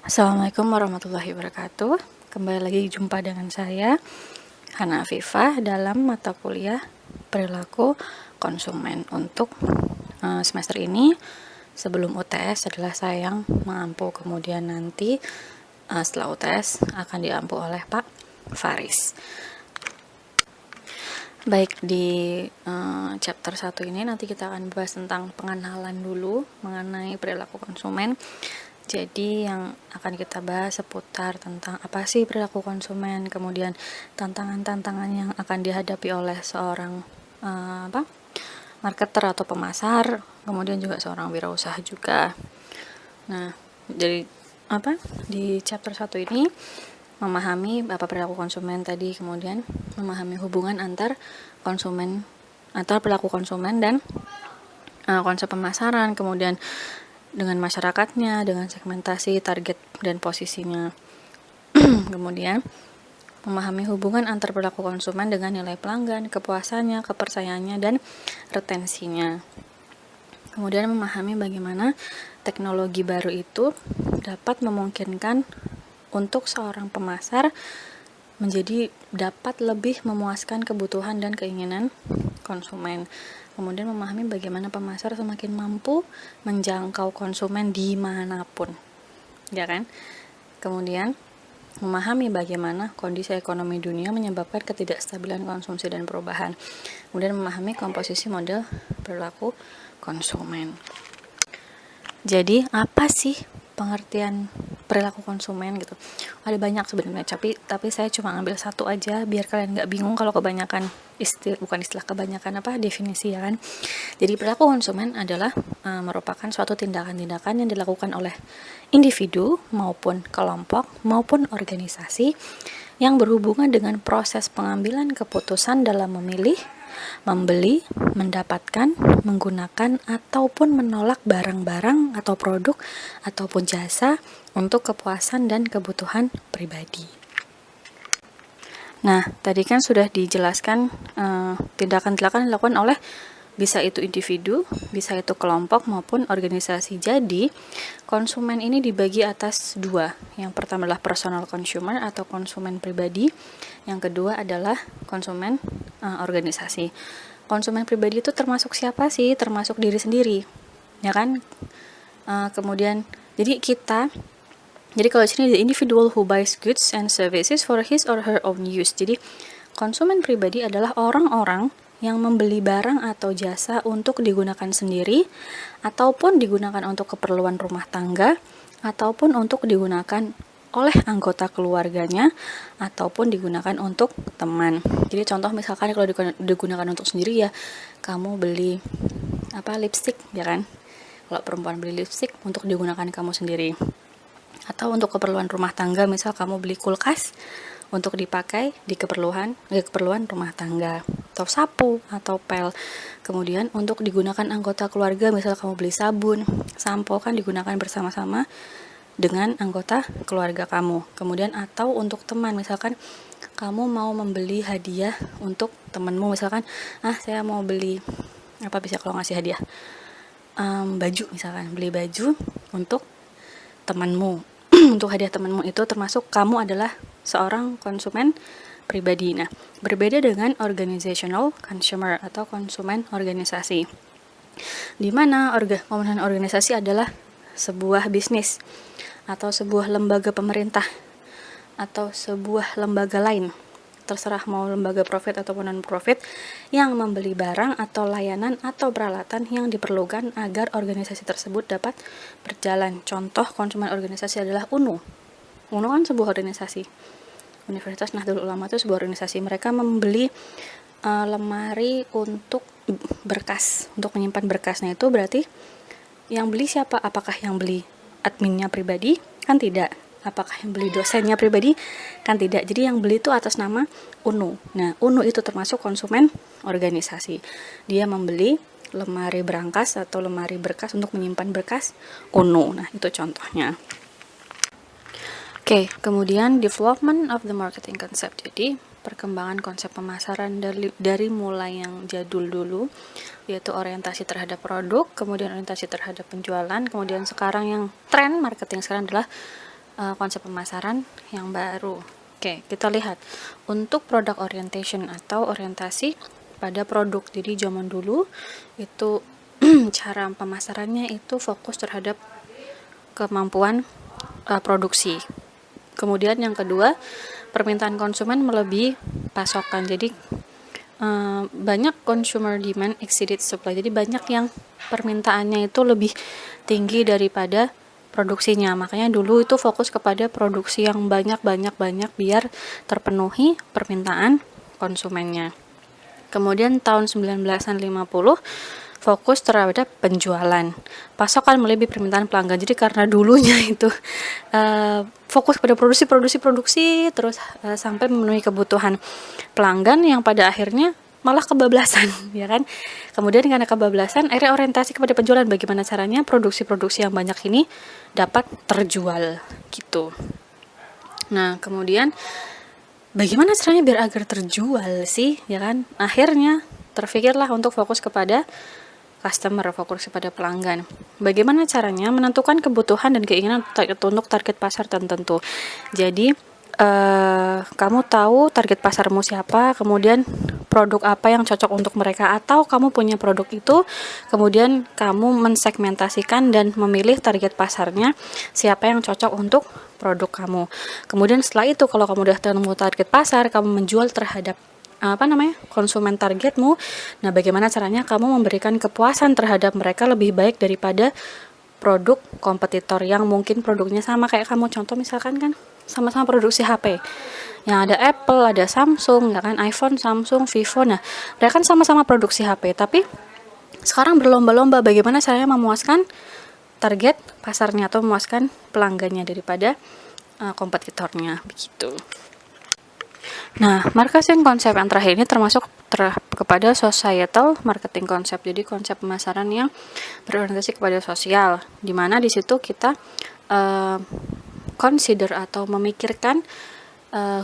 Assalamualaikum warahmatullahi wabarakatuh. Kembali lagi jumpa dengan saya, Hana Afifah, dalam mata kuliah perilaku konsumen untuk semester ini. Sebelum UTS adalah saya yang mengampu, kemudian nanti setelah UTS akan diampu oleh Pak Faris. Baik, di chapter 1 ini nanti kita akan bahas tentang pengenalan dulu mengenai perilaku konsumen. Jadi yang akan kita bahas seputar tentang apa sih perilaku konsumen, kemudian tantangan-tantangan yang akan dihadapi oleh seorang marketer atau pemasar, kemudian juga seorang wirausaha juga. Nah, jadi di chapter 1 ini memahami apa perilaku konsumen tadi, kemudian memahami hubungan antar perilaku konsumen dan konsep pemasaran, kemudian dengan masyarakatnya, dengan segmentasi, target, dan posisinya. Kemudian memahami hubungan antar perilaku konsumen dengan nilai pelanggan, kepuasannya, kepercayaannya, dan retensinya. Kemudian memahami bagaimana teknologi baru itu dapat memungkinkan untuk seorang pemasar menjadi dapat lebih memuaskan kebutuhan dan keinginan konsumen. Kemudian memahami bagaimana pemasar semakin mampu menjangkau konsumen dimanapun, ya kan? Kemudian memahami bagaimana kondisi ekonomi dunia menyebabkan ketidakstabilan konsumsi dan perubahan. Kemudian memahami komposisi model perilaku konsumen. Jadi apa sih pengertian perilaku konsumen gitu? Ada banyak sebenarnya, tapi saya cuma ambil satu aja biar kalian nggak bingung kalau kebanyakan definisi, ya kan? Jadi perilaku konsumen adalah merupakan suatu tindakan-tindakan yang dilakukan oleh individu maupun kelompok maupun organisasi yang berhubungan dengan proses pengambilan keputusan dalam memilih, membeli, mendapatkan, menggunakan, ataupun menolak barang-barang atau produk ataupun jasa untuk kepuasan dan kebutuhan pribadi. Nah, tadi kan sudah dijelaskan tindakan-tindakan dilakukan oleh bisa itu individu, bisa itu kelompok maupun organisasi. Jadi, konsumen ini dibagi atas dua. Yang pertama adalah personal consumer atau konsumen pribadi. Yang kedua adalah konsumen organisasi. Konsumen pribadi itu termasuk siapa sih? Termasuk diri sendiri, ya kan? Kemudian, jadi kalau di sini the individual who buys goods and services for his or her own use. Jadi, konsumen pribadi adalah orang-orang yang membeli barang atau jasa untuk digunakan sendiri, ataupun digunakan untuk keperluan rumah tangga, ataupun untuk digunakan oleh anggota keluarganya, ataupun digunakan untuk teman. Jadi contoh misalkan kalau digunakan untuk sendiri, ya kamu beli lipstick, ya kan? Kalau perempuan beli lipstick untuk digunakan kamu sendiri. Atau untuk keperluan rumah tangga, misal kamu beli kulkas untuk dipakai di keperluan rumah tangga, atau sapu atau pel. Kemudian untuk digunakan anggota keluarga, misal kamu beli sabun, sampo, kan digunakan bersama-sama dengan anggota keluarga kamu. Kemudian atau untuk teman, misalkan kamu mau membeli hadiah untuk temanmu, misalkan saya mau beli bisa kalau ngasih hadiah baju, misalkan beli baju untuk temanmu. Untuk hadiah temanmu itu termasuk kamu adalah seorang konsumen pribadi. Nah, berbeda dengan organizational consumer atau konsumen organisasi, di mana konsumen organisasi adalah sebuah bisnis atau sebuah lembaga pemerintah atau sebuah lembaga lain, terserah mau lembaga profit ataupun non-profit, yang membeli barang atau layanan atau peralatan yang diperlukan agar organisasi tersebut dapat berjalan. Contoh konsumen organisasi adalah UNU. UNU kan sebuah organisasi. Universitas Nahdlatul Ulama itu sebuah organisasi. Mereka membeli lemari untuk berkas, untuk menyimpan berkas. Nah, itu berarti yang beli siapa? Apakah yang beli adminnya pribadi? Kan tidak. Apakah yang beli dosennya pribadi? Kan tidak. Jadi yang beli itu atas nama UNU. Nah, UNU itu termasuk konsumen organisasi. Dia membeli lemari berangkas atau lemari berkas untuk menyimpan berkas UNU. Nah, itu contohnya. Oke, kemudian development of the marketing concept. Jadi, perkembangan konsep pemasaran dari mulai yang jadul dulu, yaitu orientasi terhadap produk, kemudian orientasi terhadap penjualan, kemudian sekarang yang tren marketing sekarang adalah konsep pemasaran yang baru. Oke, kita lihat untuk product orientation atau orientasi pada produk. Jadi zaman dulu itu cara pemasarannya itu fokus terhadap kemampuan produksi. Kemudian yang kedua, permintaan konsumen melebihi pasokan. Jadi banyak consumer demand exceeded supply. Jadi banyak yang permintaannya itu lebih tinggi daripada produksinya. Makanya dulu itu fokus kepada produksi yang banyak biar terpenuhi permintaan konsumennya. Kemudian tahun 1950 fokus terhadap penjualan. Pasokan melebihi permintaan pelanggan. Jadi karena dulunya itu fokus pada produksi terus sampai memenuhi kebutuhan pelanggan yang pada akhirnya malah kebablasan, ya kan? Kemudian karena kebablasan, akhirnya orientasi kepada penjualan. Bagaimana caranya produksi-produksi yang banyak ini dapat terjual, gitu. Nah, kemudian bagaimana caranya biar agar terjual sih, ya kan? Akhirnya terfikirlah untuk fokus kepada customer, fokus kepada pelanggan. Bagaimana caranya menentukan kebutuhan dan keinginan untuk target pasar tertentu. Jadi kamu tahu target pasarmu siapa, kemudian produk apa yang cocok untuk mereka, atau kamu punya produk itu, kemudian kamu mensegmentasikan dan memilih target pasarnya siapa yang cocok untuk produk kamu. Kemudian setelah itu kalau kamu udah ketemu target pasar, kamu menjual terhadap konsumen targetmu. Nah, bagaimana caranya kamu memberikan kepuasan terhadap mereka lebih baik daripada produk kompetitor yang mungkin produknya sama kayak kamu. Contoh misalkan kan sama-sama produksi HP. Yang ada Apple, ada Samsung, ya kan, iPhone, Samsung, Vivo. Nah, mereka kan sama-sama produksi HP, tapi sekarang berlomba-lomba bagaimana caranya memuaskan target pasarnya atau memuaskan pelanggannya daripada kompetitornya, begitu. Nah, marketing konsep yang terakhir ini termasuk kepada societal marketing konsep. Jadi konsep pemasaran yang berorientasi kepada sosial, di mana di situ kita consider atau memikirkan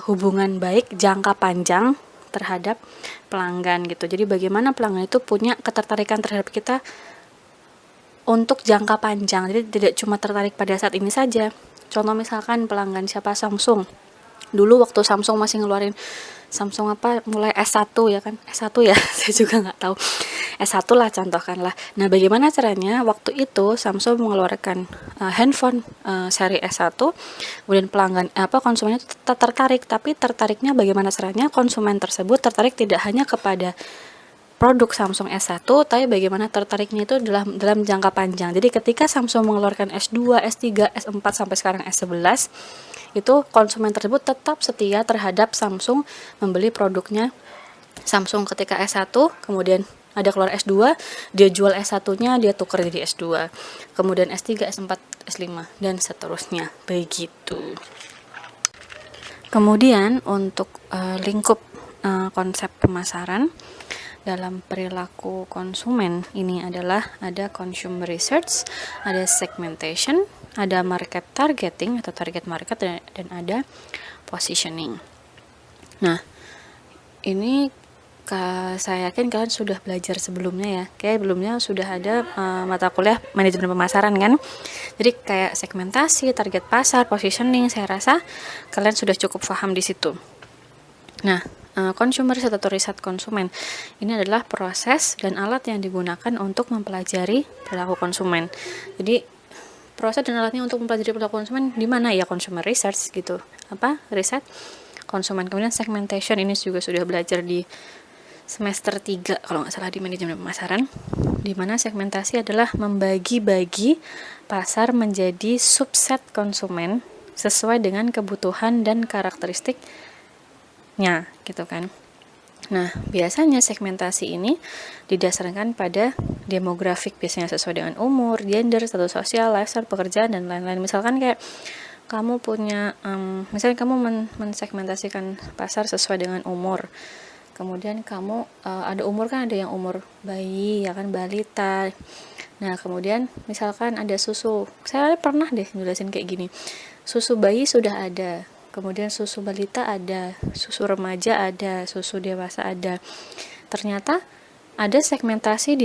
hubungan baik jangka panjang terhadap pelanggan gitu. Jadi bagaimana pelanggan itu punya ketertarikan terhadap kita untuk jangka panjang. Jadi tidak cuma tertarik pada saat ini saja. Contoh misalkan pelanggan siapa, Samsung. Dulu waktu Samsung masih ngeluarin Samsung mulai S1 ya kan, S1 ya saya juga nggak tahu, S1 lah contohkanlah. Nah, bagaimana caranya waktu itu Samsung mengeluarkan handphone seri S1, kemudian pelanggan konsumennya tetap tertarik, tapi tertariknya bagaimana caranya konsumen tersebut tertarik tidak hanya kepada produk Samsung S1, tapi bagaimana tertariknya itu dalam jangka panjang. Jadi ketika Samsung mengeluarkan S2, S3, S4 sampai sekarang S11, itu konsumen tersebut tetap setia terhadap Samsung, membeli produknya Samsung ketika S1, kemudian ada keluar S2, dia jual S1-nya, dia tukar jadi S2. Kemudian S3, S4, S5 dan seterusnya. Begitu. Kemudian untuk lingkup konsep pemasaran dalam perilaku konsumen ini adalah ada consumer research, ada segmentation, ada market targeting atau target market, dan ada positioning. Nah, ini saya yakin kalian sudah belajar sebelumnya ya. Kayak sebelumnya sudah ada mata kuliah manajemen pemasaran kan. Jadi kayak segmentasi, target pasar, positioning, saya rasa kalian sudah cukup paham di situ. Nah, consumer research atau riset konsumen ini adalah proses dan alat yang digunakan untuk mempelajari perilaku konsumen. Jadi proses dan alatnya untuk mempelajari perilaku konsumen di mana ya? Consumer research gitu. Riset konsumen. Kemudian segmentation ini juga sudah belajar di semester 3 kalau nggak salah di manajemen pemasaran, di mana segmentasi adalah membagi-bagi pasar menjadi subset konsumen sesuai dengan kebutuhan dan karakteristiknya gitu kan. Nah, biasanya segmentasi ini didasarkan pada demografik, biasanya sesuai dengan umur, gender, status sosial, lifestyle, pekerjaan, dan lain-lain. Misalkan kayak kamu punya, misalnya kamu mensegmentasikan pasar sesuai dengan umur. Kemudian kamu ada umur kan, ada yang umur bayi ya kan, balita. Nah, kemudian misalkan ada susu. Saya pernah deh ngejelasin kayak gini. Susu bayi sudah ada. Kemudian susu balita ada, susu remaja ada, susu dewasa ada. Ternyata ada segmentasi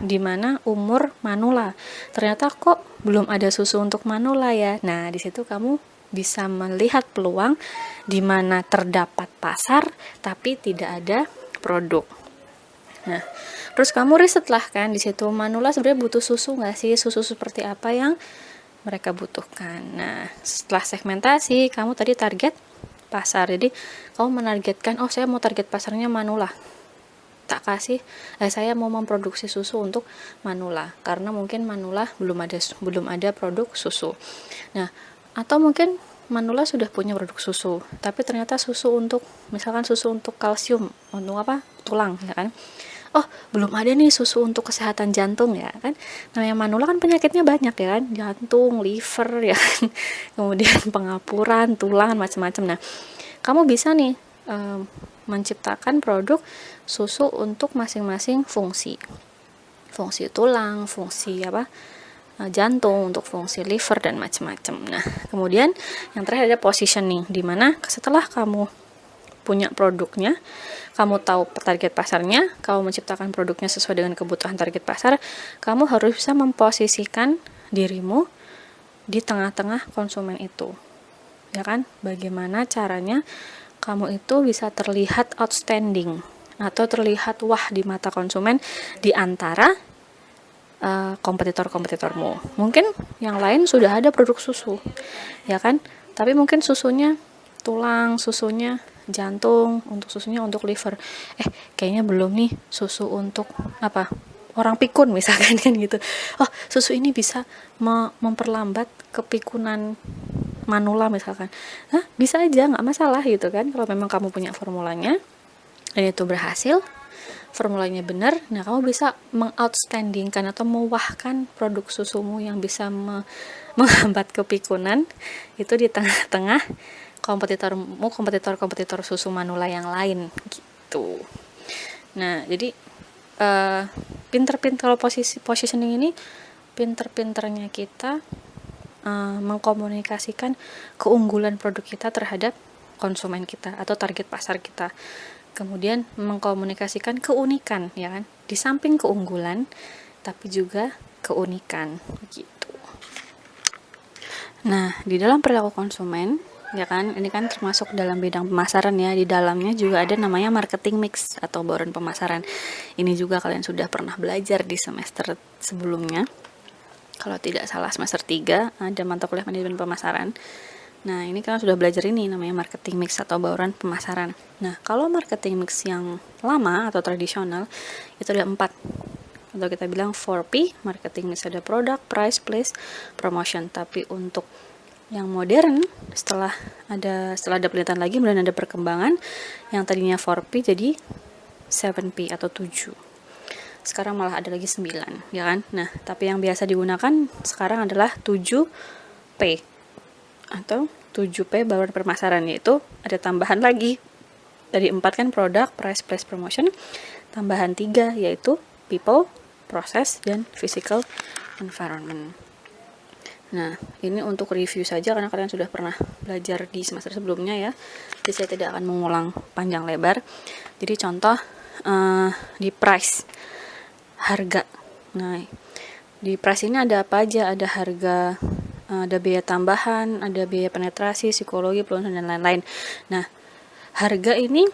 di mana umur manula. Ternyata kok belum ada susu untuk manula ya. Nah, di situ kamu bisa melihat peluang di mana terdapat pasar tapi tidak ada produk. Nah, terus kamu riset lah kan di situ, manula sebenarnya butuh susu nggak sih? Susu seperti apa yang mereka butuhkan. Nah, setelah segmentasi, kamu tadi target pasar. Jadi, kamu menargetkan, oh saya mau target pasarnya manula. Tak kasih, saya mau memproduksi susu untuk manula karena mungkin manula belum ada produk susu. Nah, atau mungkin manula sudah punya produk susu, tapi ternyata susu untuk misalkan susu untuk kalsium, untuk apa? Tulang, ya kan? Oh, belum ada nih susu untuk kesehatan jantung, ya kan? Namanya manula kan penyakitnya banyak ya kan? Jantung, liver ya kan? Kemudian pengapuran, tulang, macam-macam. Nah, kamu bisa nih menciptakan produk susu untuk masing-masing fungsi tulang, fungsi jantung, untuk fungsi liver dan macam-macam. Nah, kemudian yang terakhir ada positioning, di mana setelah kamu punya produknya, kamu tahu target pasarnya, kamu menciptakan produknya sesuai dengan kebutuhan target pasar, kamu harus bisa memposisikan dirimu di tengah-tengah konsumen itu, ya kan? Bagaimana caranya kamu itu bisa terlihat outstanding atau terlihat wah di mata konsumen di antara kompetitor-kompetitormu. Mungkin yang lain sudah ada produk susu, ya kan? Tapi mungkin susunya tulang, susunya jantung, susunya untuk liver. Kayaknya belum nih susu untuk orang pikun misalkan kan gitu. Oh, susu ini bisa memperlambat kepikunan manula misalkan. Bisa aja, nggak masalah gitu kan. Kalau memang kamu punya formulanya dan itu berhasil, formulanya benar, nah kamu bisa mengoutstandingkan atau mewahkan produk susumu yang bisa menghambat kepikunan itu di tengah-tengah kompetitor susu manula yang lain gitu. Nah, jadi pinter-pinter kalau positioning ini, pinter-pinternya kita mengkomunikasikan keunggulan produk kita terhadap konsumen kita atau target pasar kita. Kemudian mengkomunikasikan keunikan, ya kan? Di samping keunggulan, tapi juga keunikan gitu. Nah, di dalam perilaku konsumen, ya kan, ini kan termasuk dalam bidang pemasaran ya. Di dalamnya juga ada namanya marketing mix atau bauran pemasaran. Ini juga kalian sudah pernah belajar di semester sebelumnya. Kalau tidak salah semester 3 ada mata kuliah manajemen pemasaran. Nah, ini kalian sudah belajar ini namanya marketing mix atau bauran pemasaran. Nah, kalau marketing mix yang lama atau tradisional itu ada 4. Atau kita bilang 4P, marketing mix, ada product, price, place, promotion. Tapi untuk yang modern setelah ada penelitian lagi, kemudian ada perkembangan yang tadinya 4P jadi 7P atau 7. Sekarang malah ada lagi 9, ya kan? Nah, tapi yang biasa digunakan sekarang adalah 7P atau 7P bauran pemasaran, yaitu ada tambahan lagi dari 4 kan product, price, place, promotion, tambahan 3 yaitu people, process, dan physical environment. Nah, ini untuk review saja karena kalian sudah pernah belajar di semester sebelumnya ya. Jadi saya tidak akan mengulang panjang lebar. Jadi contoh di price, harga. Nah, di price ini ada apa aja? Ada harga, ada biaya tambahan, ada biaya penetrasi, psikologi, promosi, dan lain-lain. Nah, harga ini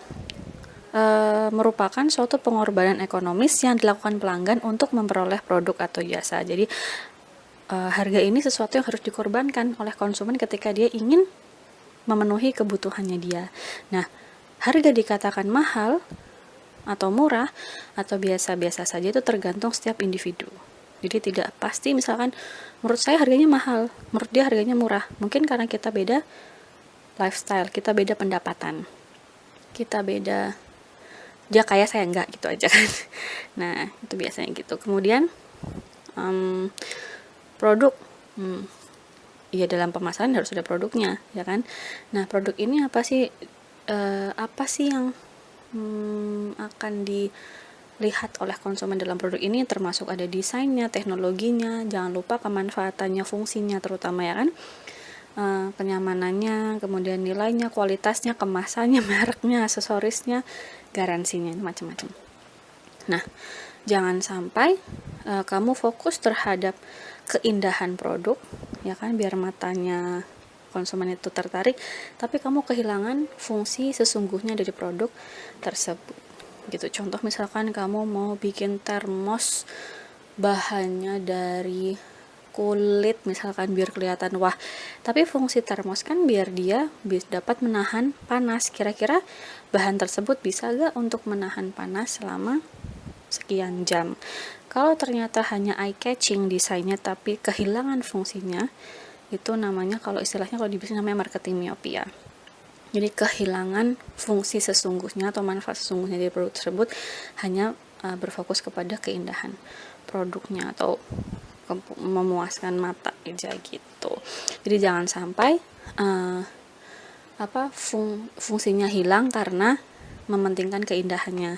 merupakan suatu pengorbanan ekonomis yang dilakukan pelanggan untuk memperoleh produk atau jasa. Jadi harga ini sesuatu yang harus dikorbankan oleh konsumen ketika dia ingin memenuhi kebutuhannya dia. Nah, harga dikatakan mahal atau murah atau biasa-biasa saja itu tergantung setiap individu. Jadi tidak pasti, misalkan menurut saya harganya mahal, menurut dia harganya murah. Mungkin karena kita beda lifestyle, kita beda pendapatan, kita beda, dia kaya saya enggak, gitu aja kan. Nah, itu biasanya gitu. Kemudian produk, ya dalam pemasaran harus ada produknya, ya kan. Nah, produk ini apa sih yang akan dilihat oleh konsumen dalam produk ini, termasuk ada desainnya, teknologinya, jangan lupa kemanfaatannya, fungsinya terutama, ya kan, kenyamanannya, kemudian nilainya, kualitasnya, kemasannya, mereknya, aksesorisnya, garansinya, macam-macam. Nah, jangan sampai kamu fokus terhadap keindahan produk, ya kan, biar matanya konsumen itu tertarik, tapi kamu kehilangan fungsi sesungguhnya dari produk tersebut. Gitu. Contoh misalkan kamu mau bikin termos bahannya dari kulit misalkan biar kelihatan wah, tapi fungsi termos kan biar dia dapat menahan panas. Kira-kira bahan tersebut bisa gak untuk menahan panas selama sekian jam? Kalau ternyata hanya eye catching desainnya tapi kehilangan fungsinya, itu namanya, kalau istilahnya kalau di bisnis namanya marketing myopia. Jadi kehilangan fungsi sesungguhnya atau manfaat sesungguhnya dari produk tersebut, hanya berfokus kepada keindahan produknya atau memuaskan mata aja gitu. Jadi jangan sampai fungsinya hilang karena mementingkan keindahannya,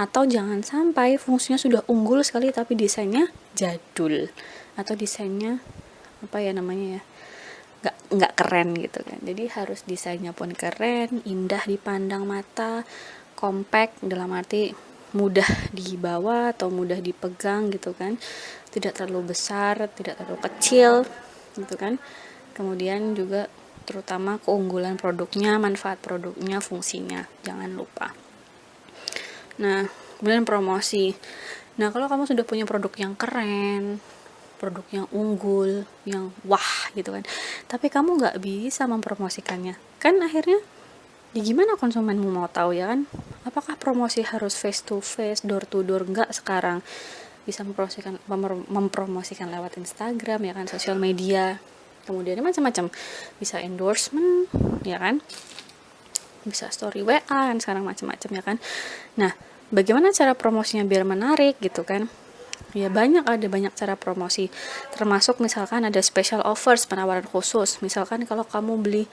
atau jangan sampai fungsinya sudah unggul sekali tapi desainnya jadul atau desainnya nggak keren gitu kan. Jadi harus desainnya pun keren, indah dipandang mata, compact dalam arti mudah dibawa atau mudah dipegang gitu kan, tidak terlalu besar, tidak terlalu kecil gitu kan. Kemudian juga terutama keunggulan produknya, manfaat produknya, fungsinya, jangan lupa. Nah, kemudian promosi. Nah, kalau kamu sudah punya produk yang keren, produk yang unggul, yang wah gitu kan, tapi kamu nggak bisa mempromosikannya, kan akhirnya ya gimana konsumenmu mau tahu, ya kan? Apakah promosi harus face to face, door to door? Nggak, sekarang bisa mempromosikan lewat Instagram, ya kan, sosial media, kemudian macam-macam, bisa endorsement, ya kan, bisa story WA kan sekarang, macam-macam, ya kan. Nah, bagaimana cara promosinya biar menarik gitu kan? Ya ada banyak cara promosi, termasuk misalkan ada special offers, penawaran khusus. Misalkan kalau kamu beli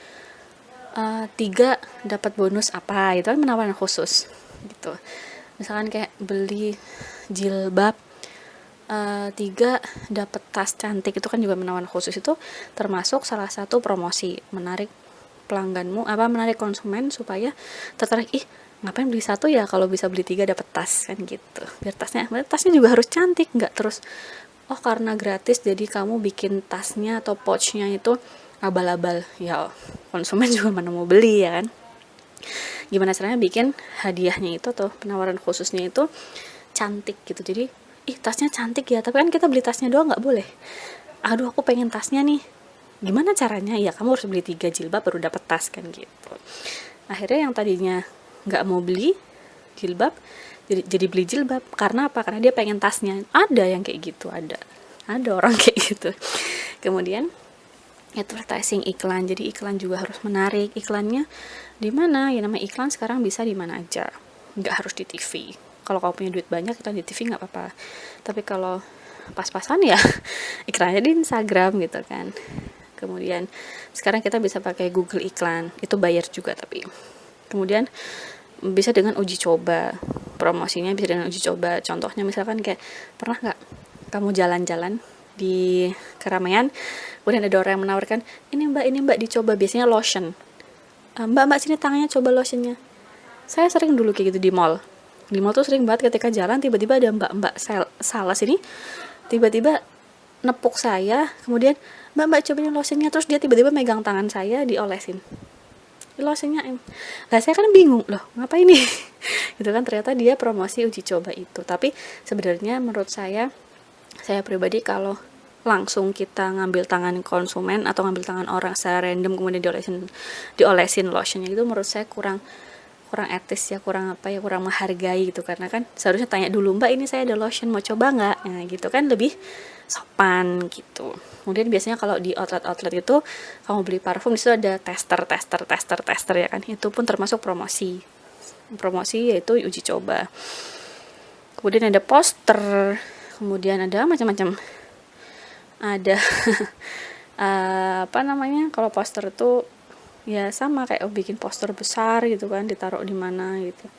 3 dapat bonus apa, itu kan penawaran khusus gitu. Misalkan kayak beli jilbab 3 dapat tas cantik, itu kan juga penawaran khusus. Itu termasuk salah satu promosi, menarik pelangganmu, menarik konsumen supaya tertarik, ngapain beli 1 ya kalau bisa beli 3 dapat tas kan gitu. Biar tasnya juga harus cantik, nggak terus karena gratis jadi kamu bikin tasnya atau pouchnya itu abal-abal, ya konsumen juga mana mau beli, ya kan. Gimana caranya bikin hadiahnya itu atau penawaran khususnya itu cantik gitu. Jadi tasnya cantik ya, tapi kan kita beli tasnya doang nggak boleh. Aduh, aku pengen tasnya nih, gimana caranya? Ya kamu harus beli 3 jilbab baru dapat tas kan gitu. Akhirnya yang tadinya nggak mau beli jilbab jadi beli jilbab. Karena apa? Karena dia pengen tasnya. Ada yang kayak gitu, ada orang kayak gitu. Kemudian advertising, iklan. Jadi iklan juga harus menarik. Iklannya di mana? Ya namanya iklan sekarang bisa di mana aja, nggak harus di TV. Kalau kamu punya duit banyak, iklan di TV nggak apa-apa. Tapi kalau pas-pasan ya iklannya di Instagram gitu kan. Kemudian sekarang kita bisa pakai Google iklan, itu bayar juga tapi. Kemudian bisa dengan uji coba, promosinya bisa dengan uji coba. Contohnya misalkan kayak, pernah nggak kamu jalan-jalan di keramaian, kemudian ada orang yang menawarkan, ini mbak dicoba, biasanya lotion, mbak sini tangannya coba lotionnya. Saya sering dulu kayak gitu di mall tuh sering banget, ketika jalan tiba-tiba ada mbak sales ini tiba-tiba nepuk saya, kemudian mbak cobain lotionnya, terus dia tiba-tiba megang tangan saya diolesin lotionnya. Lah saya kan bingung, loh ngapain nih gitu kan. Ternyata dia promosi uji coba itu. Tapi sebenarnya menurut saya pribadi, kalau langsung kita ngambil tangan konsumen atau ngambil tangan orang secara random kemudian diolesin lotionnya, itu menurut saya kurang etis ya, kurang menghargai gitu. Karena kan seharusnya tanya dulu, mbak ini saya ada lotion mau coba nggak, nah gitu kan, lebih sopan gitu. Kemudian biasanya kalau di outlet itu kamu beli parfum, disitu ada tester ya kan, itu pun termasuk promosi yaitu uji coba. Kemudian ada poster, kemudian ada macam-macam, ada kalau poster itu ya sama kayak bikin poster besar gitu kan, ditaruh di mana gitu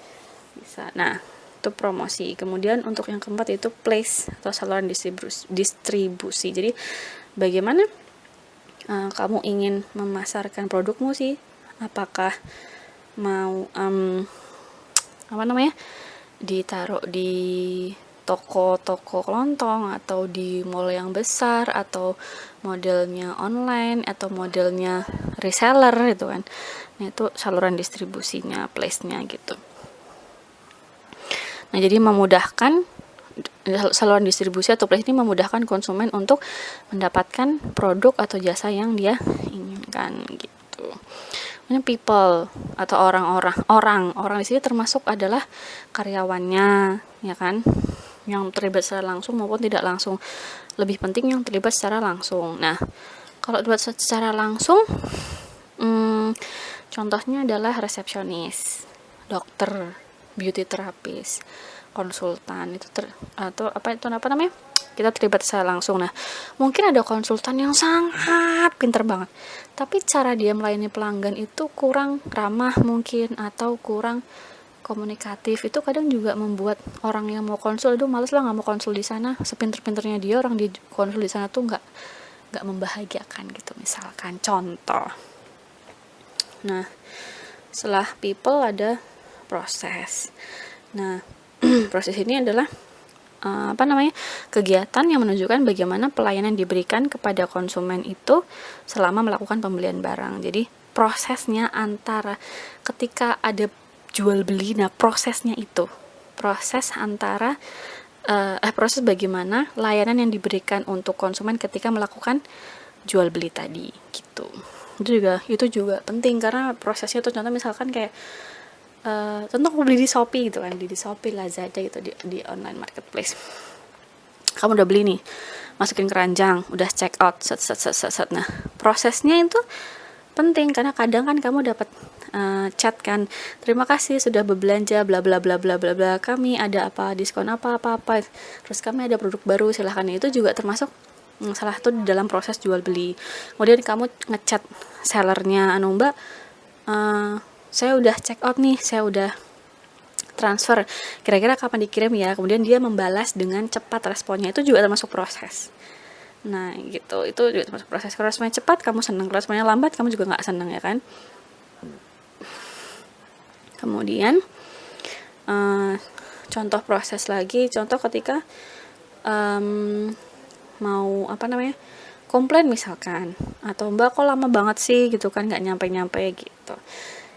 bisa. Nah itu promosi. Kemudian untuk yang keempat itu place atau saluran distribusi. Jadi bagaimana kamu ingin memasarkan produkmu sih? Apakah mau ditaruh di toko-toko kelontong atau di mall yang besar atau modelnya online atau modelnya reseller gitu kan. Nah, itu saluran distribusinya, place-nya gitu. Nah, jadi memudahkan saluran distribusi atau place ini memudahkan konsumen untuk mendapatkan produk atau jasa yang dia inginkan gitu. Ini people atau orang di sini termasuk adalah karyawannya, ya kan, yang terlibat secara langsung maupun tidak langsung. Lebih penting yang terlibat secara langsung. Nah, kalau terlibat secara langsung, contohnya adalah resepsionis, dokter, beauty therapist, konsultan atau apa namanya, kita terlibat secara langsung. Nah, mungkin ada konsultan yang sangat pinter banget, tapi cara dia melayani pelanggan itu kurang ramah mungkin, atau kurang komunikatif. Itu kadang juga membuat orang yang mau konsul, aduh males lah, nggak mau konsul di sana. Sepinter-pinternya dia, orang di konsul di sana tuh nggak membahagiakan gitu, misalkan contoh. Nah, setelah people ada proses. Nah, proses ini adalah kegiatan yang menunjukkan bagaimana pelayanan diberikan kepada konsumen itu selama melakukan pembelian barang. Jadi prosesnya antara ketika ada jual beli, nah prosesnya itu proses antara proses bagaimana layanan yang diberikan untuk konsumen ketika melakukan jual beli tadi gitu. Itu juga penting karena prosesnya tuh, contoh misalkan kayak contoh aku beli di Shopee gitu kan, di Shopee, Lazada gitu, di online marketplace. Kamu udah beli nih, masukin keranjang, udah check out, set. Nah, prosesnya itu penting karena kadang kan kamu dapat chat kan, terima kasih sudah berbelanja bla bla bla bla bla bla, kami ada apa, diskon apa, terus kami ada produk baru, silahkan. Itu juga termasuk salah satu di dalam proses jual beli. Kemudian kamu ngechat sellernya, mbak, saya udah check out nih, saya udah transfer, kira-kira kapan dikirim ya. Kemudian dia membalas dengan cepat, responnya itu juga termasuk proses. Nah gitu, itu juga termasuk proses. Kalau responnya cepat kamu senang, kalau responnya lambat kamu juga nggak senang, ya kan. Kemudian contoh proses lagi, contoh ketika mau komplain misalkan, atau mbak kok lama banget sih gitu kan, nggak nyampe gitu.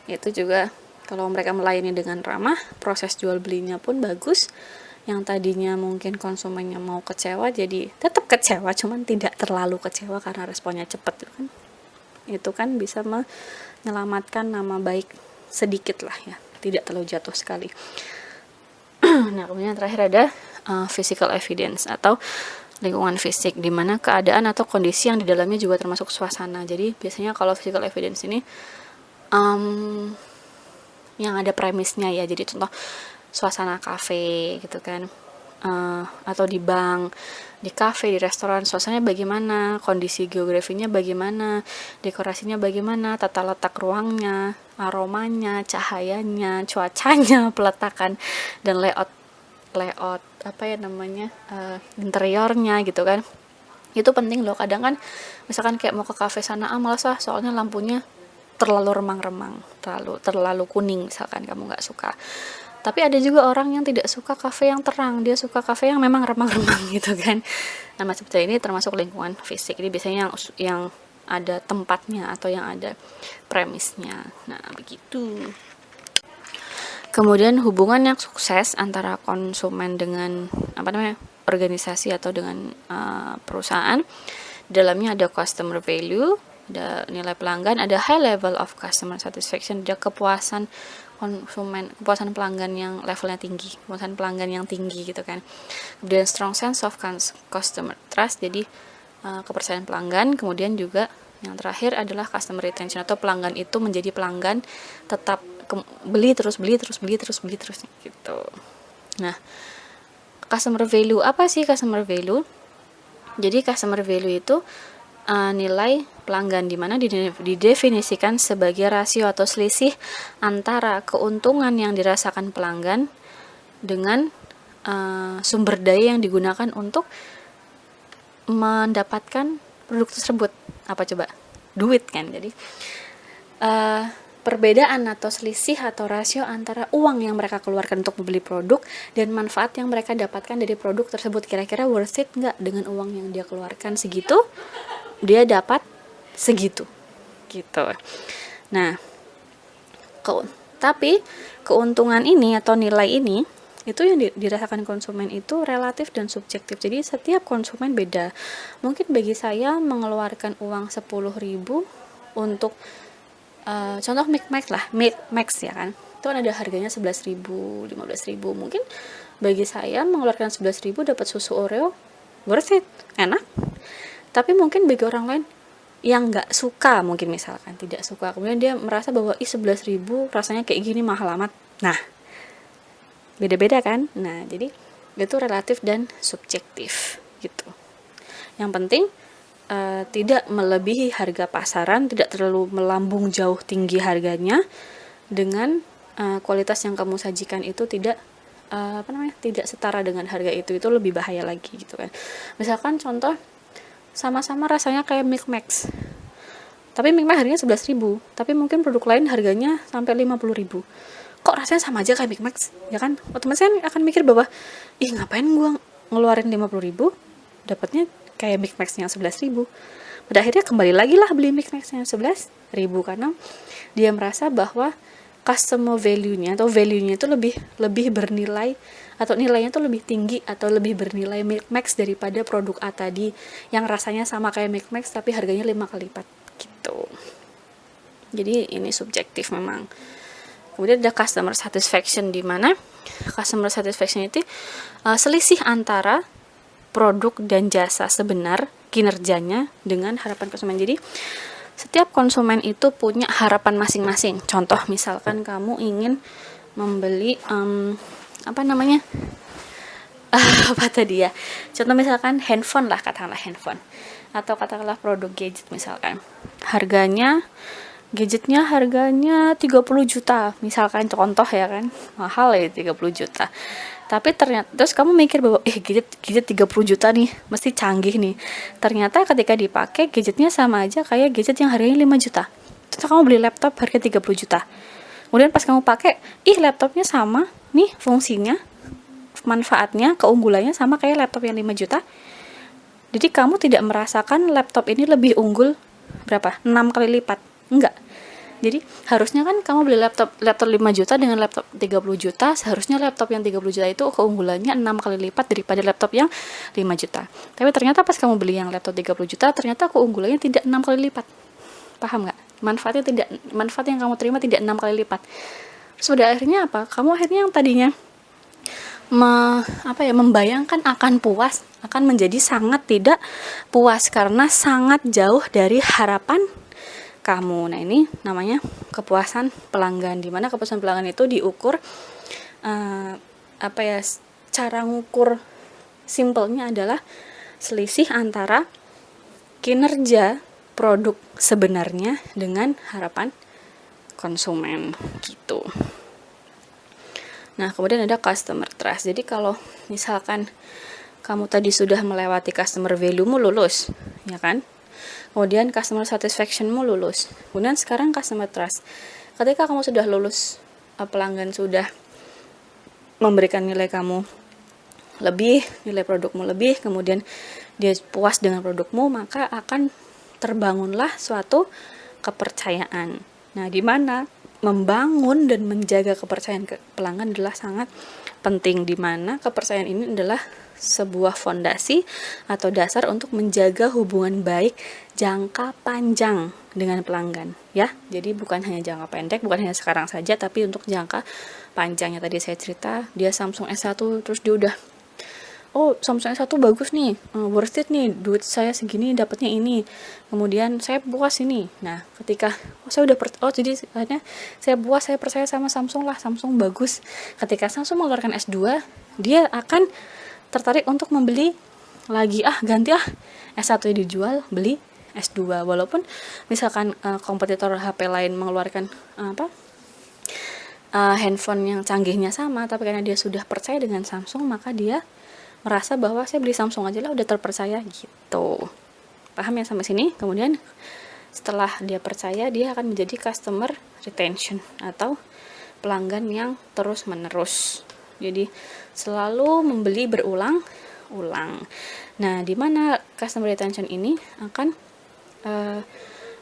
Itu juga kalau mereka melayani dengan ramah, proses jual belinya pun bagus. Yang tadinya mungkin konsumennya mau kecewa jadi tetap kecewa, cuman tidak terlalu kecewa karena responnya cepat kan. Itu kan bisa menyelamatkan nama baik sedikit lah ya, tidak terlalu jatuh sekali. Nah, kemudian terakhir ada physical evidence atau lingkungan fisik, di mana keadaan atau kondisi yang di dalamnya juga termasuk suasana. Jadi biasanya kalau physical evidence ini yang ada premisnya ya, jadi contoh suasana kafe gitu kan, atau di bank, di kafe, di restoran, suasananya bagaimana, kondisi geografinya bagaimana, dekorasinya bagaimana, tata letak ruangnya, aromanya, cahayanya, cuacanya, peletakan dan layout interiornya gitu kan. Itu penting loh. Kadang kan misalkan kayak mau ke kafe sana, malas lah soalnya lampunya terlalu remang-remang, terlalu kuning misalkan, kamu nggak suka. Tapi ada juga orang yang tidak suka kafe yang terang, dia suka kafe yang memang remang-remang gitu kan. Nah, seperti ini termasuk lingkungan fisik. Ini biasanya yang ada tempatnya atau yang ada premisnya. Nah, begitu. Kemudian hubungan yang sukses antara konsumen dengan organisasi atau dengan perusahaan. Dalamnya ada customer value, ada nilai pelanggan, ada high level of customer satisfaction, ada kepuasan pelanggan yang levelnya tinggi, kepuasan pelanggan yang tinggi gitu kan. Kemudian strong sense of customer trust, jadi kepercayaan pelanggan. Kemudian juga yang terakhir adalah customer retention atau pelanggan itu menjadi pelanggan tetap, beli terus gitu. Nah, customer value, apa sih customer value? Jadi customer value itu nilai pelanggan, di mana didefinisikan sebagai rasio atau selisih antara keuntungan yang dirasakan pelanggan dengan sumber daya yang digunakan untuk mendapatkan produk tersebut. Apa coba? Duit kan. Jadi perbedaan atau selisih atau rasio antara uang yang mereka keluarkan untuk membeli produk dan manfaat yang mereka dapatkan dari produk tersebut. Kira-kira worth it nggak dengan uang yang dia keluarkan segitu, dia dapat segitu gitu. Nah, tapi keuntungan ini atau nilai ini itu yang dirasakan konsumen itu relatif dan subjektif. Jadi setiap konsumen beda. Mungkin bagi saya mengeluarkan uang 10.000 untuk contoh Max lah, Max ya kan, itu kan ada harganya 11.000, 15.000. Mungkin bagi saya mengeluarkan 11.000 dapat susu Oreo, worth it, enak. Tapi mungkin bagi orang lain yang nggak suka, mungkin misalkan tidak suka, kemudian dia merasa bahwa 11.000 rasanya kayak gini mahal amat. Nah, beda-beda kan. Nah, jadi itu relatif dan subjektif gitu. Yang penting tidak melebihi harga pasaran, tidak terlalu melambung jauh tinggi harganya, dengan kualitas yang kamu sajikan itu tidak tidak setara dengan harga itu lebih bahaya lagi gitu kan. Misalkan contoh sama-sama rasanya kayak Milk Max, tapi Milk Max harganya 11.000, tapi mungkin produk lain harganya sampai 50.000. Kok rasanya sama aja kayak Milk Max, ya kan? Otomatis kan akan mikir bahwa ngapain gua ngeluarin 50.000 dapatnya kayak Milk Max yang 11.000. Pada akhirnya kembali lagi lah beli Milk Max yang 11.000 karena dia merasa bahwa customer value-nya atau value-nya itu lebih bernilai, atau nilainya itu lebih tinggi atau lebih bernilai Milk Max daripada produk A tadi yang rasanya sama kayak Milk Max tapi harganya 5 kali lipat gitu. Jadi ini subjektif memang. Kemudian ada customer satisfaction, di mana customer satisfaction itu selisih antara produk dan jasa sebenar kinerjanya dengan harapan konsumen. Jadi setiap konsumen itu punya harapan masing-masing. Contoh misalkan kamu ingin membeli apa tadi ya? Contoh misalkan handphone lah, katakanlah handphone, atau katakanlah produk gadget misalkan. Gadgetnya harganya 30 juta misalkan, contoh ya kan, mahal ya 30 juta. Tapi ternyata terus kamu mikir bahwa gadget 30 juta nih mesti canggih nih. Ternyata ketika dipakai gadgetnya sama aja kayak gadget yang harganya 5 juta. Terus kamu beli laptop harga 30 juta. Kemudian pas kamu pakai, laptopnya sama nih fungsinya, manfaatnya, keunggulannya sama kayak laptop yang 5 juta. Jadi kamu tidak merasakan laptop ini lebih unggul berapa? 6 kali lipat. Enggak. Jadi harusnya kan kamu beli laptop 5 juta dengan laptop 30 juta, seharusnya laptop yang 30 juta itu keunggulannya 6 kali lipat daripada laptop yang 5 juta. Tapi ternyata pas kamu beli yang laptop 30 juta, ternyata keunggulannya tidak 6 kali lipat. Paham nggak? Manfaat yang kamu terima tidak 6 kali lipat. Terus pada akhirnya apa? Kamu akhirnya yang tadinya membayangkan akan puas, akan menjadi sangat tidak puas karena sangat jauh dari harapan kamu. Nah, ini namanya kepuasan pelanggan, di mana kepuasan pelanggan itu diukur cara ngukur simpelnya adalah selisih antara kinerja produk sebenarnya dengan harapan konsumen gitu. Nah, kemudian ada customer trust. Jadi kalau misalkan kamu tadi sudah melewati customer value-mu lulus, ya kan? Kemudian customer satisfaction-mu lulus. Kemudian sekarang customer trust. Ketika kamu sudah lulus, pelanggan sudah memberikan nilai kamu lebih, nilai produkmu lebih, kemudian dia puas dengan produkmu, maka akan terbangunlah suatu kepercayaan. Nah, di mana membangun dan menjaga kepercayaan pelanggan adalah sangat penting, di mana kepercayaan ini adalah sebuah fondasi atau dasar untuk menjaga hubungan baik jangka panjang dengan pelanggan, ya. Jadi bukan hanya jangka pendek, bukan hanya sekarang saja, tapi untuk jangka panjangnya. Tadi saya cerita dia Samsung S1, terus dia udah Samsung S1 bagus nih, worth it nih, duit saya segini dapatnya ini, kemudian saya puas ini. Nah, ketika jadi akhirnya saya puas, saya percaya sama Samsung lah, Samsung bagus. Ketika Samsung mengeluarkan S2, dia akan tertarik untuk membeli lagi, ganti S1 dijual, beli S2. Walaupun misalkan kompetitor HP lain mengeluarkan handphone yang canggihnya sama, tapi karena dia sudah percaya dengan Samsung, maka dia merasa bahwa saya beli Samsung aja lah, udah terpercaya gitu. Paham ya sampai sini? Kemudian setelah dia percaya, dia akan menjadi customer retention atau pelanggan yang terus menerus. Jadi selalu membeli berulang-ulang. Nah, di mana customer retention ini akan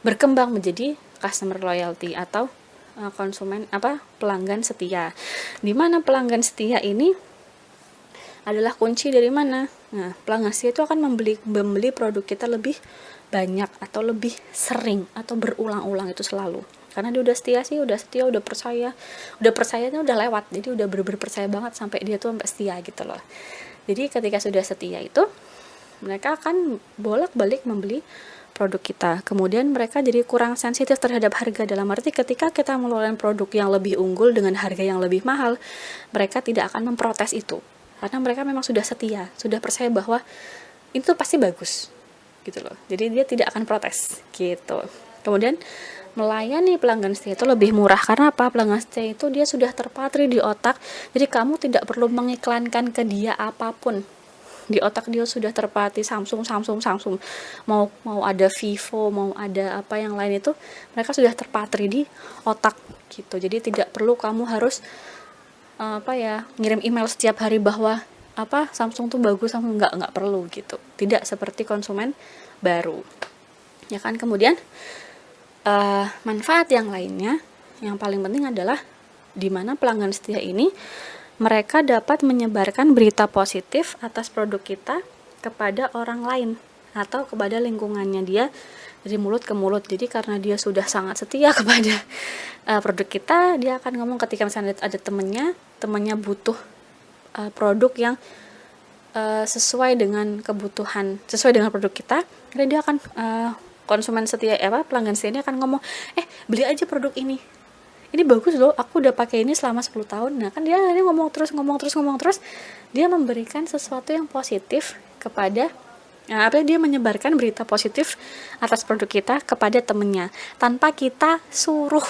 berkembang menjadi customer loyalty atau pelanggan setia. Di mana pelanggan setia ini adalah kunci dari mana? Nah, pelanggan setia itu akan membeli produk kita lebih banyak atau lebih sering atau berulang-ulang itu selalu. Karena dia udah setia, udah percayanya udah lewat, jadi udah bener-bener percaya banget sampai dia tuh sampai setia gitu loh. Jadi ketika sudah setia itu, mereka akan bolak-balik membeli produk kita. Kemudian mereka jadi kurang sensitif terhadap harga, dalam arti ketika kita mengeluarkan produk yang lebih unggul dengan harga yang lebih mahal, mereka tidak akan memprotes itu. Karena mereka memang sudah setia, sudah percaya bahwa itu pasti bagus gitu loh. Jadi dia tidak akan protes gitu. Kemudian melayani pelanggan setia itu lebih murah. Karena apa? Pelanggan setia itu dia sudah terpatri di otak. Jadi kamu tidak perlu mengiklankan ke dia apapun. Di otak dia sudah terpatri Samsung. Mau ada Vivo, mau ada apa yang lain itu, mereka sudah terpatri di otak gitu. Jadi tidak perlu kamu harus ngirim email setiap hari bahwa Samsung tuh bagus, Samsung nggak perlu gitu. Tidak seperti konsumen baru. Ya kan? Kemudian manfaat yang lainnya yang paling penting adalah di mana pelanggan setia ini mereka dapat menyebarkan berita positif atas produk kita kepada orang lain atau kepada lingkungannya dia dari mulut ke mulut. Jadi karena dia sudah sangat setia kepada produk kita, dia akan ngomong ketika misalnya ada temennya butuh produk yang sesuai dengan kebutuhan, sesuai dengan produk kita, dan dia akan konsumen setia pelanggan setia ini akan ngomong, beli aja produk ini bagus loh, aku udah pakai ini selama 10 tahun. Nah kan dia ngomong terus, dia memberikan sesuatu yang positif kepada dia menyebarkan berita positif atas produk kita kepada temennya tanpa kita suruh,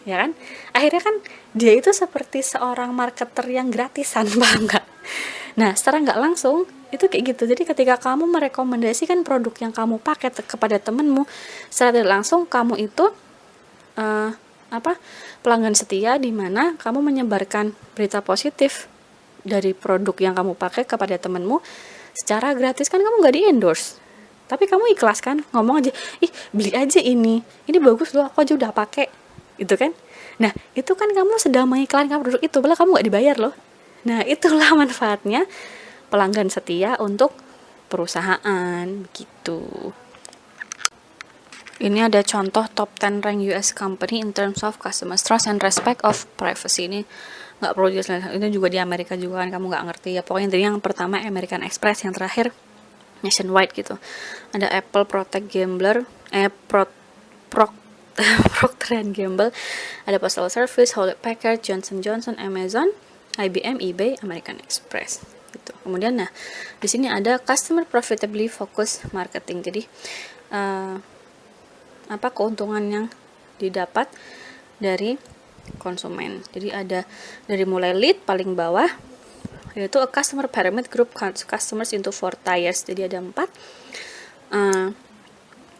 ya kan? Akhirnya kan dia itu seperti seorang marketer yang gratisan, paham nggak? Nah, secara nggak langsung itu kayak gitu. Jadi ketika kamu merekomendasikan produk yang kamu pakai kepada temenmu, secara tidak langsung kamu itu pelanggan setia, di mana kamu menyebarkan berita positif dari produk yang kamu pakai kepada temenmu secara gratis. Kan kamu nggak di-endorse, tapi kamu ikhlas kan, ngomong aja, beli aja ini bagus loh, aku aja udah pakai, gitu kan. Nah, itu kan kamu sedang mengiklankan produk itu, padahal kamu nggak dibayar loh. Nah, itulah manfaatnya pelanggan setia untuk perusahaan gitu. Ini ada contoh top 10 rank US company in terms of customer trust and respect of privacy. Ini nggak perlu dijelasin, ini juga di Amerika juga kan, kamu nggak ngerti ya. Pokoknya dari yang pertama American Express, yang terakhir Nationwide gitu. Ada Apple, Procter & Gamble, ada Postal Service, Hewlett Packard, Johnson & Johnson, Amazon, IBM, eBay, American Express gitu. Kemudian di sini ada customer profitably focused marketing. Jadi keuntungan yang didapat dari konsumen. Jadi ada dari mulai lead paling bawah, yaitu a customer pyramid group customers into 4 tiers. Jadi ada 4.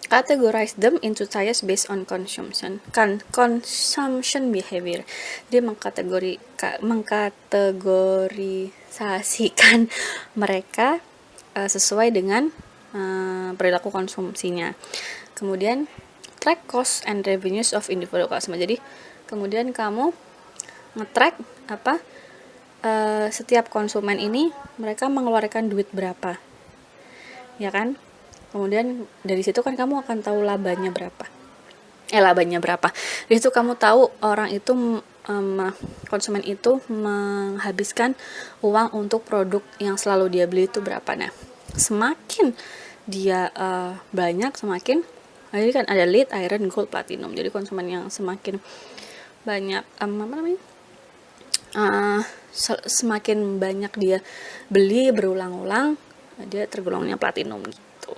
Categorize them into tiers based on consumption behavior. Jadi mengkategorisasikan mereka sesuai dengan perilaku konsumsinya. Kemudian track cost and revenues of individual customer. Jadi kemudian kamu nge-track setiap konsumen ini mereka mengeluarkan duit berapa, ya kan? Kemudian dari situ kan kamu akan tahu labanya berapa. Dari situ kamu tahu orang itu konsumen itu menghabiskan uang untuk produk yang selalu dia beli itu berapa. Nah, semakin dia banyak, semakin jadi kan ada lead, iron, gold, platinum. Jadi konsumen yang semakin banyak semakin banyak dia beli berulang-ulang, dia tergolongnya platinum gitu.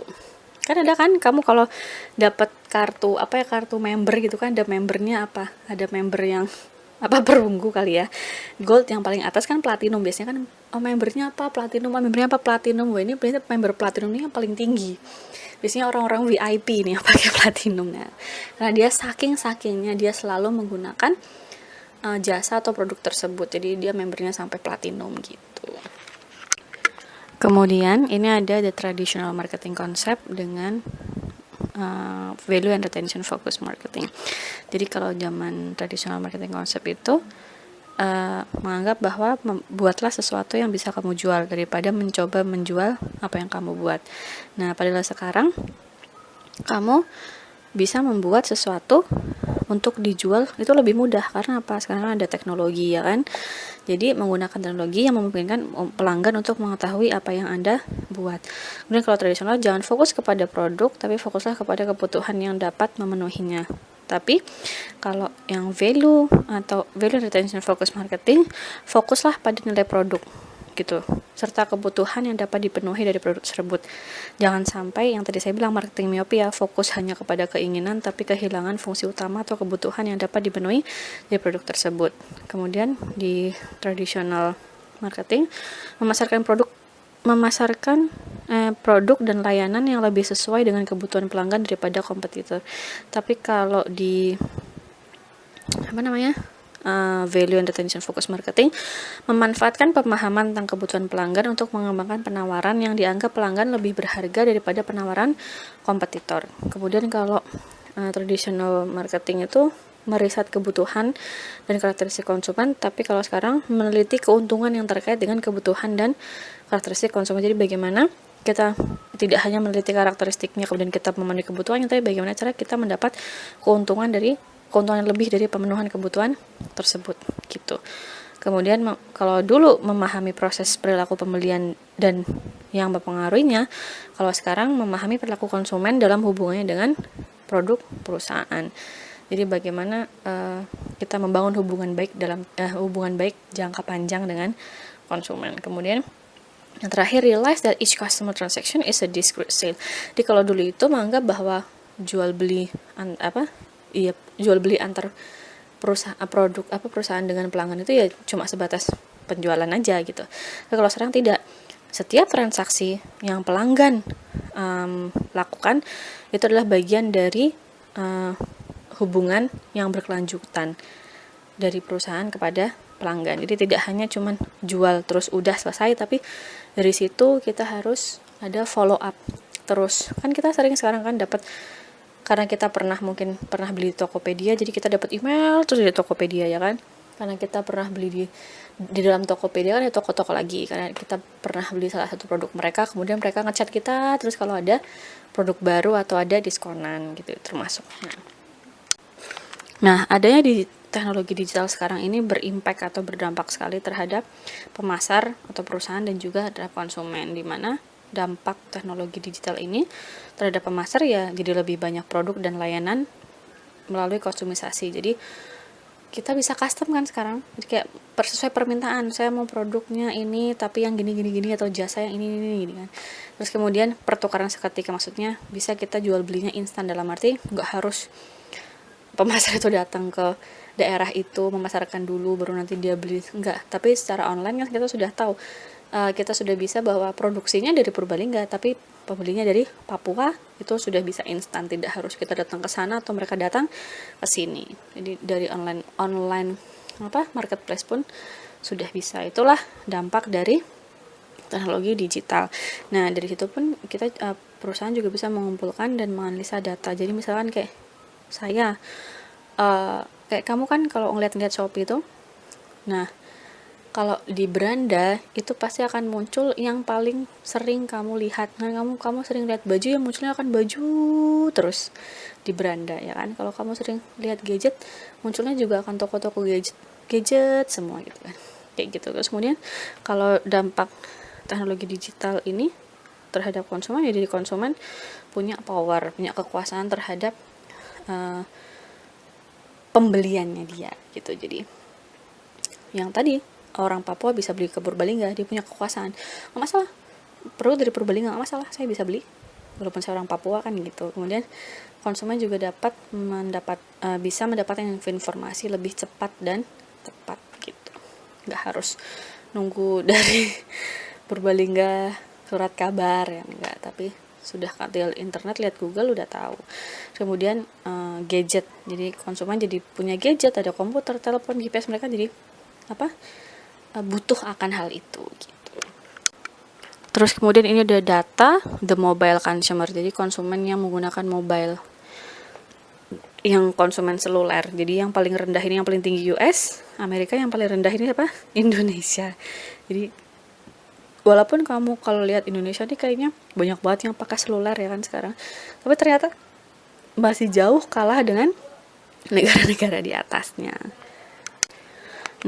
Kan ada kan kamu kalau dapat kartu kartu member gitu kan, ada membernya ada member yang perunggu kali ya. Gold yang paling atas kan platinum, biasanya kan membernya apa platinum. Wah, ini berarti member platinum ini yang paling tinggi. Biasanya orang-orang VIP nih yang pakai platinumnya. Karena dia sakingnya dia selalu menggunakan jasa atau produk tersebut. Jadi dia membernya sampai platinum gitu. Kemudian ini ada the traditional marketing concept dengan value and retention focus marketing. Jadi kalau zaman traditional marketing concept itu menganggap bahwa buatlah sesuatu yang bisa kamu jual daripada mencoba menjual apa yang kamu buat. Nah, pada sekarang kamu bisa membuat sesuatu untuk dijual itu lebih mudah karena apa? Sekarang ada teknologi ya kan. Jadi menggunakan teknologi yang memungkinkan pelanggan untuk mengetahui apa yang Anda buat. Kemudian kalau tradisional jangan fokus kepada produk tapi fokuslah kepada kebutuhan yang dapat memenuhinya. Tapi kalau yang value atau value retention focus marketing, fokuslah pada nilai produk gitu, serta kebutuhan yang dapat dipenuhi dari produk tersebut. Jangan sampai yang tadi saya bilang marketing miopia, fokus hanya kepada keinginan tapi kehilangan fungsi utama atau kebutuhan yang dapat dipenuhi dari produk tersebut. Kemudian di traditional marketing memasarkan produk dan layanan yang lebih sesuai dengan kebutuhan pelanggan daripada kompetitor. Tapi kalau di value and retention focus marketing memanfaatkan pemahaman tentang kebutuhan pelanggan untuk mengembangkan penawaran yang dianggap pelanggan lebih berharga daripada penawaran kompetitor. Kemudian kalau traditional marketing itu meriset kebutuhan dan karakteristik konsumen, tapi kalau sekarang meneliti keuntungan yang terkait dengan kebutuhan dan karakteristik konsumen. Jadi bagaimana kita tidak hanya meneliti karakteristiknya kemudian kita memenuhi kebutuhannya, tapi bagaimana cara kita mendapat keuntungan yang lebih dari pemenuhan kebutuhan tersebut gitu. Kemudian kalau dulu memahami proses perilaku pembelian dan yang mempengaruhinya, kalau sekarang memahami perilaku konsumen dalam hubungannya dengan produk perusahaan. Jadi bagaimana kita membangun hubungan baik jangka panjang dengan konsumen. Kemudian yang terakhir, realize that each customer transaction is a discrete sale. Jadi kalau dulu itu menganggap bahwa jual beli antar perusahaan dengan pelanggan itu ya cuma sebatas penjualan aja gitu. Tapi kalau sekarang tidak, setiap transaksi yang pelanggan lakukan itu adalah bagian dari hubungan yang berkelanjutan dari perusahaan kepada pelanggan. Jadi tidak hanya cuman jual terus udah selesai, tapi dari situ kita harus ada follow up terus. Kan kita sering sekarang kan dapat, karena kita mungkin pernah beli di Tokopedia, jadi kita dapat email terus dari Tokopedia ya kan. Karena kita pernah beli di dalam Tokopedia kan ada toko-toko lagi, karena kita pernah beli salah satu produk mereka, kemudian mereka ngechat kita terus kalau ada produk baru atau ada diskonan gitu termasuk. Nah, adanya di teknologi digital sekarang ini berimpact atau berdampak sekali terhadap pemasar atau perusahaan dan juga terhadap konsumen, di mana dampak teknologi digital ini terhadap pemasar ya jadi lebih banyak produk dan layanan melalui kustomisasi. Jadi kita bisa custom kan sekarang, jadi kayak sesuai permintaan, saya mau produknya ini tapi yang gini atau jasa yang ini kan. Terus kemudian pertukaran seketika, maksudnya bisa kita jual belinya instan, dalam arti nggak harus pemasar itu datang ke daerah itu memasarkan dulu baru nanti dia beli, enggak. Tapi secara online kan kita sudah tahu, kita sudah bisa bahwa produksinya dari Purbalingga tapi pembelinya dari Papua, itu sudah bisa instan, tidak harus kita datang ke sana atau mereka datang ke sini. Jadi dari online marketplace pun sudah bisa. Itulah dampak dari teknologi digital. Nah, dari situ pun kita perusahaan juga bisa mengumpulkan dan menganalisa data. Jadi misalkan kayak saya kayak kamu kan kalau ngeliat Shopee itu, nah kalau di beranda itu pasti akan muncul yang paling sering kamu lihat. Nah, kamu sering lihat baju, yang munculnya akan baju terus di beranda ya kan. Kalau kamu sering lihat gadget, munculnya juga akan toko-toko gadget semua gitu kan. Kayak gitu. Terus kemudian kalau dampak teknologi digital ini terhadap konsumen, ya jadi konsumen punya power, punya kekuasaan terhadap pembeliannya dia gitu. Jadi yang tadi orang Papua bisa beli ke Purbalingga, dia punya kekuasaan, nggak masalah, perlu dari Purbalingga nggak masalah, saya bisa beli walaupun saya orang Papua kan gitu. Kemudian konsumen juga bisa mendapatkan informasi lebih cepat dan tepat gitu. Nggak harus nunggu dari Purbalingga surat kabar ya, enggak, tapi sudah tinggal internet, lihat Google udah tahu. Kemudian gadget, jadi konsumen jadi punya gadget, ada komputer, telepon, GPS, mereka jadi butuh akan hal itu gitu. Terus kemudian ini ada data the mobile consumer, jadi konsumen yang menggunakan mobile, yang konsumen seluler. Jadi yang paling rendah ini, yang paling tinggi US, Amerika, yang paling rendah ini Indonesia. Jadi walaupun kamu kalau lihat Indonesia nih kayaknya banyak banget yang pakai seluler ya kan sekarang, tapi ternyata masih jauh kalah dengan negara-negara di atasnya.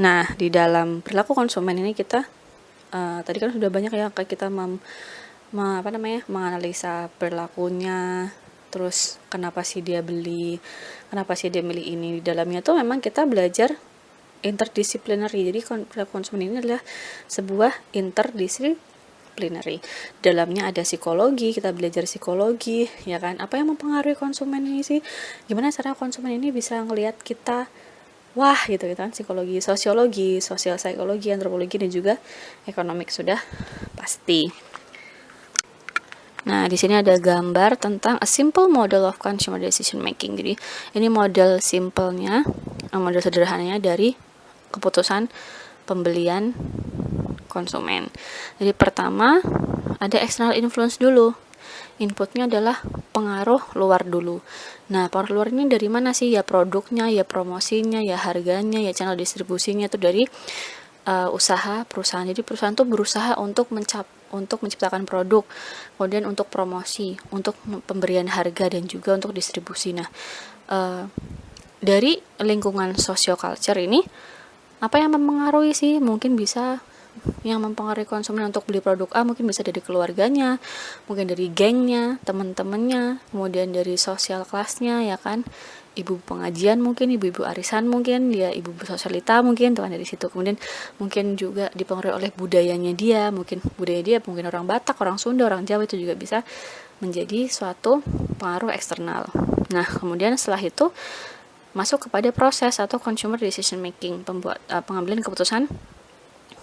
Nah, di dalam perilaku konsumen ini kita tadi kan sudah banyak ya kayak kita menganalisa perilakunya, terus kenapa sih dia beli, kenapa sih dia milih ini. Di dalamnya tuh memang kita belajar interdisciplinary. Jadi perilaku konsumen ini adalah sebuah interdisciplinary. Dalamnya ada psikologi, kita belajar psikologi, ya kan? Apa yang mempengaruhi konsumen ini sih? Gimana cara konsumen ini bisa ngelihat kita wah gitu kan, psikologi, sosiologi, sosial psikologi, antropologi, dan juga ekonomik sudah pasti. Nah, di sini ada gambar tentang a simple model of consumer decision making. Jadi, ini model simpelnya, model sederhananya dari keputusan pembelian konsumen. Jadi, pertama ada external influence dulu. Inputnya adalah pengaruh luar dulu. Nah, pengaruh luar ini dari mana sih? Ya produknya, ya promosinya, ya harganya, ya channel distribusinya, itu dari usaha perusahaan. Jadi perusahaan tuh berusaha untuk menciptakan produk, kemudian untuk promosi, untuk pemberian harga, dan juga untuk distribusi. Nah, dari lingkungan socio-culture ini, apa yang mempengaruhi sih? Mungkin bisa yang mempengaruhi konsumen untuk beli produk A, mungkin bisa dari keluarganya, mungkin dari gengnya, teman-temannya, kemudian dari sosial kelasnya, ya kan, ibu pengajian mungkin, ibu-ibu arisan mungkin, dia ibu sosialita mungkin, tuh kan dari situ. Kemudian mungkin juga dipengaruhi oleh budayanya dia, mungkin orang Batak, orang Sunda, orang Jawa, itu juga bisa menjadi suatu pengaruh eksternal. Nah, kemudian setelah itu masuk kepada proses atau consumer decision making, pengambilan keputusan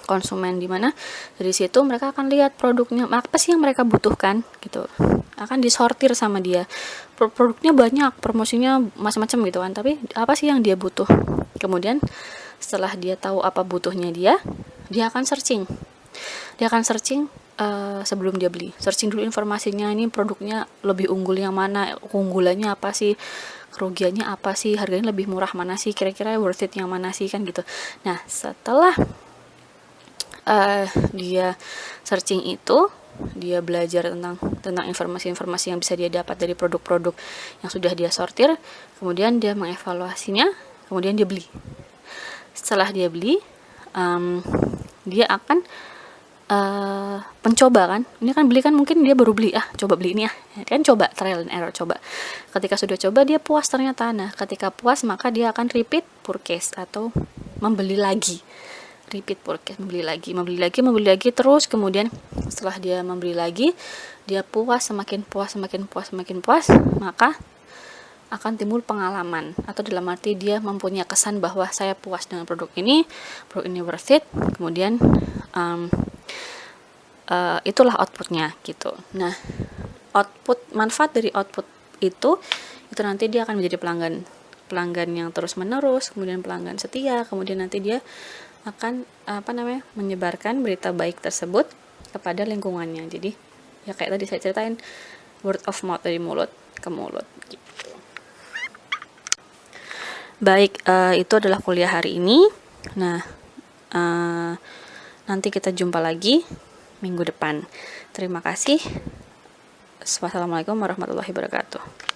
konsumen, di mana dari situ mereka akan lihat produknya apa sih yang mereka butuhkan gitu, akan disortir sama dia. Produknya banyak, promosinya macam-macam gitu kan, tapi apa sih yang dia butuh. Kemudian setelah dia tahu apa butuhnya dia akan searching sebelum dia beli. Searching dulu informasinya, ini produknya lebih unggul yang mana, keunggulannya apa sih, kerugiannya apa sih, harganya lebih murah mana sih, kira-kira worth it yang mana sih, kan gitu. Nah, setelah dia searching itu, dia belajar tentang informasi-informasi yang bisa dia dapat dari produk-produk yang sudah dia sortir, kemudian dia mengevaluasinya, kemudian dia beli. Setelah dia beli, dia akan mencoba kan, ini kan beli kan, mungkin dia baru beli, coba beli ini kan, coba trial and error, coba. Ketika sudah coba dia puas ternyata, nah ketika puas maka dia akan repeat purchase atau membeli lagi. Repeat purchase, membeli lagi terus. Kemudian setelah dia membeli lagi, dia puas, semakin puas, maka akan timbul pengalaman, atau dalam arti dia mempunyai kesan bahwa saya puas dengan produk ini worth it. Kemudian itulah outputnya gitu. Nah, manfaat dari output itu nanti dia akan menjadi pelanggan yang terus menerus, kemudian pelanggan setia, kemudian nanti dia akan menyebarkan berita baik tersebut kepada lingkungannya. Jadi ya kayak tadi saya ceritain, word of mouth, dari mulut ke mulut gitu. Baik, itu adalah kuliah hari ini. Nah, nanti kita jumpa lagi minggu depan. Terima kasih. Wassalamualaikum warahmatullahi wabarakatuh.